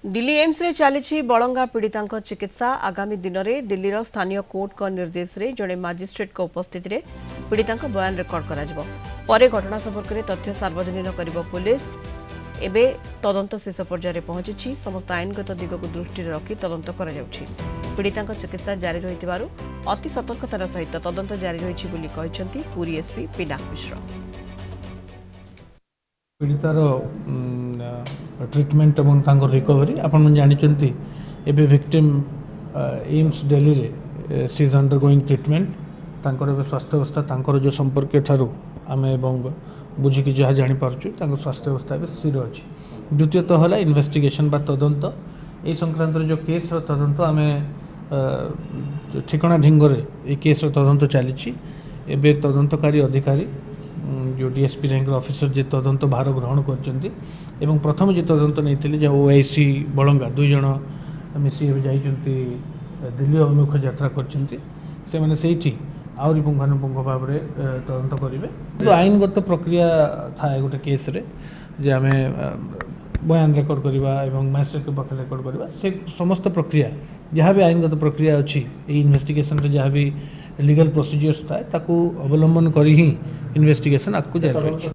Delhi AIIMS रे चली बलंगा पीड़िता चिकित्सा आगामी दिन में दिल्लीर स्थानीय कोर्ट निर्देश रे जड़े मजिस्ट्रेट उपस्थित रे पीड़िता बयान रेकर्ड कर घटना संपर्क में तथ्य सार्वजनिक कर पुलिस एबे तदंत शेष पर्यायर पहुंची समस्त आईनगत दिग को दृष्टि रखी तदंत कर पीड़िता चिकित्सा जारी रही अति सतर्कतार सहित तदंत जारी रही पुरी एसपी पिनाक मिश्र। पीड़ितार ट्रिटमेंट और रिकवरी आपण जानते एबे विक्टिम एम्स दिल्ली रे सी इज अंडरगोइंग ट्रिटमेंट तांकर स्वास्थ्य अवस्था तांकर जो संपर्क ठारू आम बुझिकी जहाँ जापारचु स्वास्थ्य अवस्था भी स्थिर अच्छी। द्वितीयतः है इन्वेस्टिगेशन बा तदंत ये संक्रांत जो केस तदंत आम ठिकणा ढिंगरे ये केस तदंत चली एबे तदंतकारी अधिकारी जो डीएसपी रैंक ऑफिसर जे तदंत भार ग्रहण कर प्रथम जे तदंत नहीं ओआईसी बलंगा दुई जन मिसी जाइंट दिल्ली अभिमुख यात्रा कर आहरी पुंखानुपुंख भाव में तदंत करेंगे। तो आईनगत प्रक्रिया थाए गोटे केस रे जे आम बयान रेकर्ड करवा एवं मैजिस्ट्रेट के पाखे रेकर्ड करवा से समस्त प्रक्रिया जहाँ भी आईनगत प्रक्रिया अच्छी इन्वेस्टिगेशन रे जहाँ भी लीगल प्रोसीजर्स थाए ताकू अवलंबन कर ही इन्वेस्टिगेशन आगू जारी रही।